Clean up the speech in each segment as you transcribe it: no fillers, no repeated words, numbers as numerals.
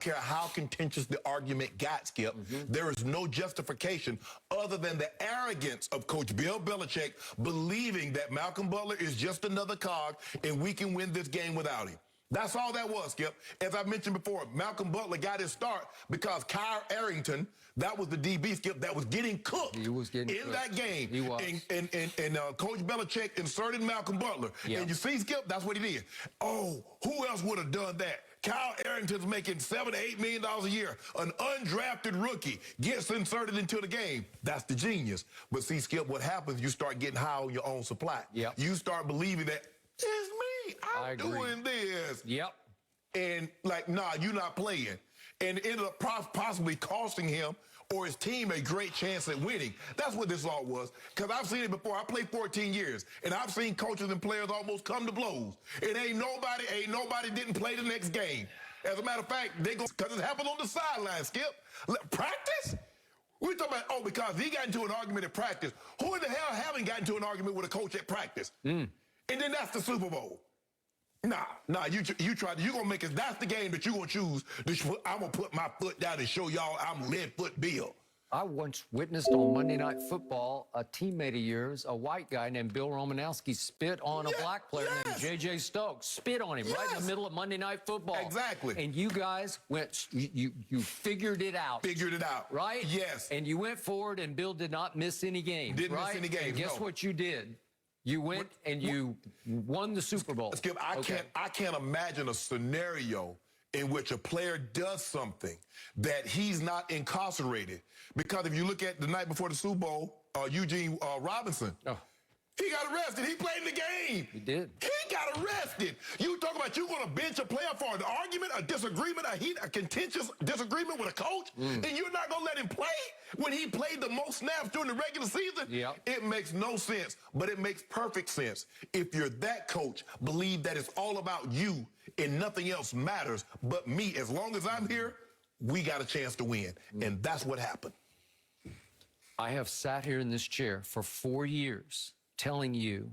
care how contentious the argument got, Skip. There is no justification other than the arrogance of Coach Bill Belichick believing that Malcolm Butler is just another cog and we can win this game without him. That's all that was, Skip. As I mentioned before, Malcolm Butler got his start because Kyle Arrington, that was the DB, Skip, that was getting cooked that game. He was. And Coach Belichick inserted Malcolm Butler. Yep. And you see, Skip, that's what he did. Oh, who else would have done that? Kyle Arrington's making $7 to $8 million a year. An undrafted rookie gets inserted into the game. That's the genius. But see, Skip, what happens, you start getting high on your own supply. Yep. You start believing that, it's me, I'm doing this. Yep. And like, nah, you're not playing. And it ended up possibly costing him or his team a great chance at winning. That's what this all was. Because I've seen it before. I played 14 years, and I've seen coaches and players almost come to blows. And ain't nobody didn't play the next game. As a matter of fact, they go, because it happened on the sideline, Skip. Practice? We're talking about, oh, because he got into an argument at practice. Who in the hell haven't gotten into an argument with a coach at practice? And then that's the Super Bowl. Nah, you gonna make it, that's the game that you gonna choose. I'm gonna put my foot down and show y'all I'm Leadfoot Bill. I once witnessed on Monday Night Football a teammate of yours, a white guy named Bill Romanowski, spit on a black player named J.J. Stokes. Spit on him right in the middle of Monday Night Football. Exactly. And you guys went, you figured it out. Figured it out. Right? Yes. And you went forward, and Bill did not miss any games. Didn't miss any games, And guess what you did? You went and you won the Super Bowl. Skip, I can't imagine a scenario in which a player does something that he's not incarcerated. Because if you look at the night before the Super Bowl, Eugene Robinson, he got arrested. He played in the game. He did. He got arrested. You talk about you going to bench a player for an argument, a disagreement, a contentious disagreement with a coach, and you're not going to let him play when he played the most snaps during the regular season? It makes no sense, but it makes perfect sense. If you're that coach, believe that it's all about you and nothing else matters but me. As long as I'm here, we got a chance to win, and that's what happened. I have sat here in this chair for 4 years telling you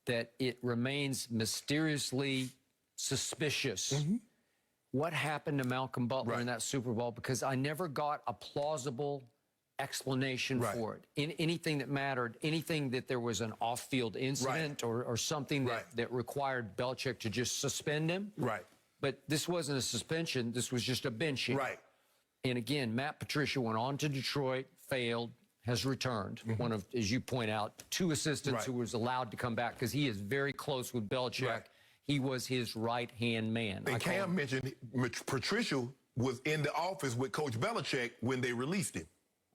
that it remains mysteriously suspicious what happened to Malcolm Butler in that Super Bowl, because I never got a plausible explanation for it. In anything that mattered, anything that there was an off-field incident or something that required Belichick to just suspend him. But this wasn't a suspension. This was just a benching. And again, Matt Patricia went on to Detroit, failed, has returned. One of, as you point out, 2 assistants who was allowed to come back because he is very close with Belichick. He was his right-hand man. And Cam mentioned Patricia was in the office with Coach Belichick when they released him.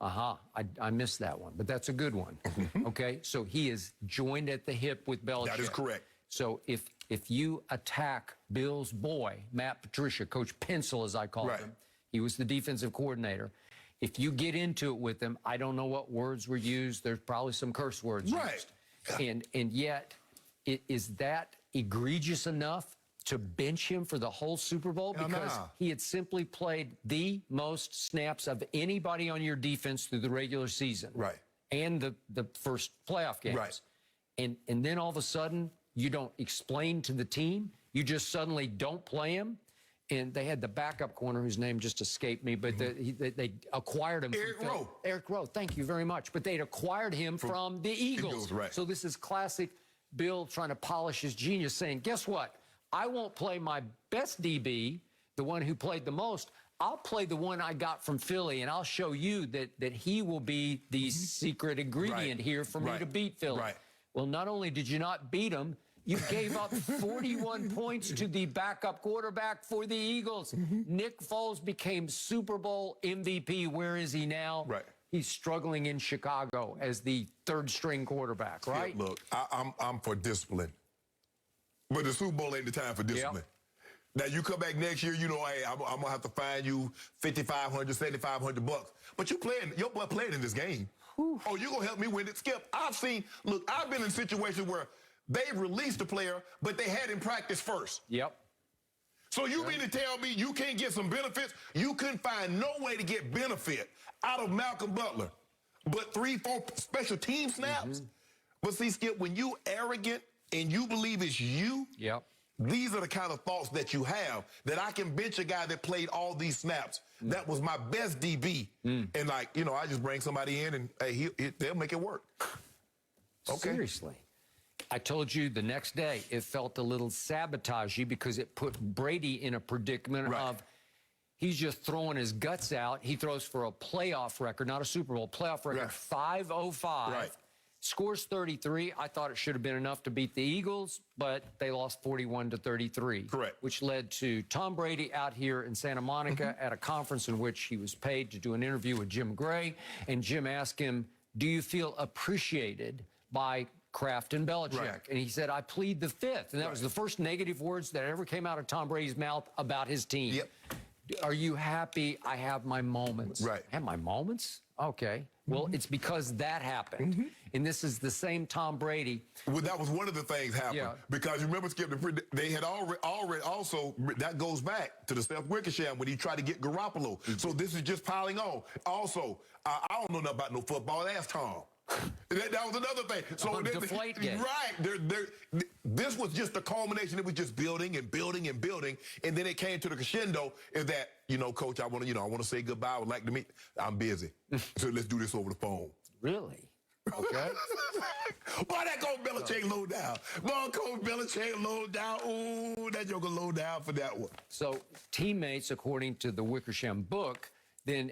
I missed that one, but that's a good one. Okay, so he is joined at the hip with Belichick. That is correct. So if you attack Bill's boy, Matt Patricia, Coach Pencil as I call him, he was the defensive coordinator. If you get into it with him, I don't know what words were used. There's probably some curse words used. And yet, is that egregious enough to bench him for the whole Super Bowl? Because he had simply played the most snaps of anybody on your defense through the regular season. And the first playoff games. And then all of a sudden, you don't explain to the team. You just suddenly don't play him. And they had the backup corner whose name just escaped me, but they acquired him. Eric Rowe, thank you very much. But they'd acquired him from the Eagles. So this is classic Bill trying to polish his genius, saying, guess what? I won't play my best DB, the one who played the most. I'll play the one I got from Philly, and I'll show you that he will be the secret ingredient here for me to beat Philly. Well, not only did you not beat him, you gave up 41 points to the backup quarterback for the Eagles. Nick Foles became Super Bowl MVP. Where is he now? He's struggling in Chicago as the third-string quarterback, right? Look, I'm for discipline. But the Super Bowl ain't the time for discipline. Now, you come back next year, you know, hey, I'm going to have to fine you $5,500, $7,500. But your boy played in this game. Oh, you're going to help me win it? Skip, I've been in situations where they released the player, but they had him practice first. So you mean to tell me you can't get some benefits? You couldn't find no way to get benefit out of Malcolm Butler, but 3-4 special team snaps? But see, Skip, when you arrogant and you believe it's you, these are the kind of thoughts that you have, that I can bench a guy that played all these snaps. That was my best DB. And, like, you know, I just bring somebody in and, hey, they'll make it work. Okay. Seriously. I told you the next day it felt a little sabotagey because it put Brady in a predicament of he's just throwing his guts out. He throws for a playoff record, not a Super Bowl, playoff record, 505. Scores 33. I thought it should have been enough to beat the Eagles, but they lost 41-33. Correct. Which led to Tom Brady out here in Santa Monica at a conference in which he was paid to do an interview with Jim Gray. And Jim asked him, do you feel appreciated by Kraft and Belichick? And he said, I plead the fifth. And that was the first negative words that ever came out of Tom Brady's mouth about his team. Are you happy? I have my moments. I have my moments? Okay. Well, it's because that happened. And this is the same Tom Brady. Well, that was one of the things happened. Because you remember, Skip, they had already also, that goes back to the Steph Wickersham when he tried to get Garoppolo. So this is just piling on. Also, I don't know nothing about no football. Ask Tom. That was another thing. So Deflategate. This was just the culmination. It was just building and building and building, and then it came to the crescendo. Is that, you know, Coach, I want to say goodbye. I would like to meet. I'm busy, so let's do this over the phone. Really? Okay. Boy, that Coach Belichick low down. Boy, Coach Belichick low down. Ooh, that joker low down for that one. So teammates, according to the Wickersham book, then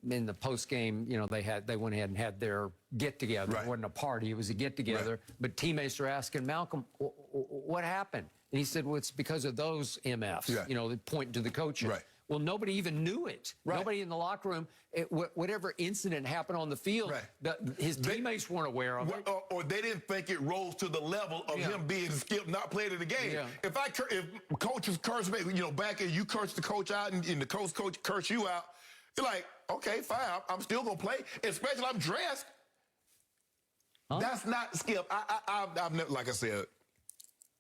in the post game, you know, they went ahead and had their get together. It wasn't a party; it was a get together. But teammates are asking Malcolm, "What happened?" And he said, "Well, it's because of those MFs." You know, pointing to the coaches. Well, nobody even knew it. Nobody in the locker room, whatever incident happened on the field, his teammates weren't aware of it. Or they didn't think it rose to the level of him being skipped, not playing in the game. If coaches curse me, you know, back in you curse the coach out and the coach curse you out, you're like, okay, fine, I'm still going to play, especially I'm dressed. That's not, Skip, I've never, like I said,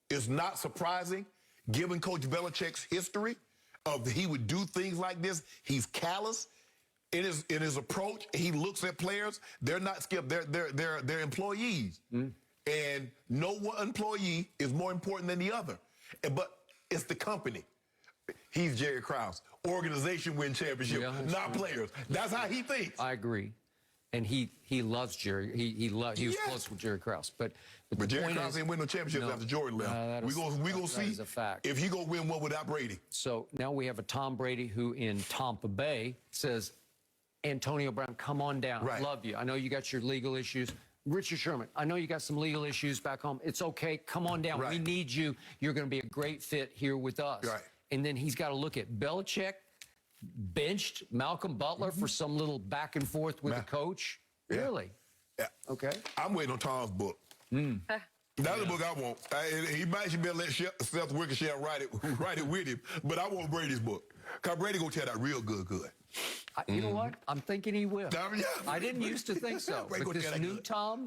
it's not surprising, given Coach Belichick's history of he would do things like this. He's callous in his approach. He looks at players. They're not, Skip, they're employees. And no one employee is more important than the other. But it's the company. He's Jerry Krause. Organization win championship, not players. That's how he thinks. I agree. And he loves Jerry. He was close with Jerry Krause. But Jerry Krause ain't win no championships after Jordan left. We gonna see if he gonna win one without Brady. So now we have a Tom Brady who in Tampa Bay says, Antonio Brown, come on down. Love you. I know you got your legal issues. Richard Sherman, I know you got some legal issues back home. It's okay. Come on down. We need you. You're going to be a great fit here with us. And then he's got to look at Belichick, benched Malcolm Butler for some little back and forth with the coach. Really? Okay. I'm waiting on Tom's book. That's the book I want. He might should be able to let Seth Wickersham write it with him, but I want Brady's book. Because Brady going to tell that real good. You know what? I'm thinking he will. I didn't used to think so. But this new Tom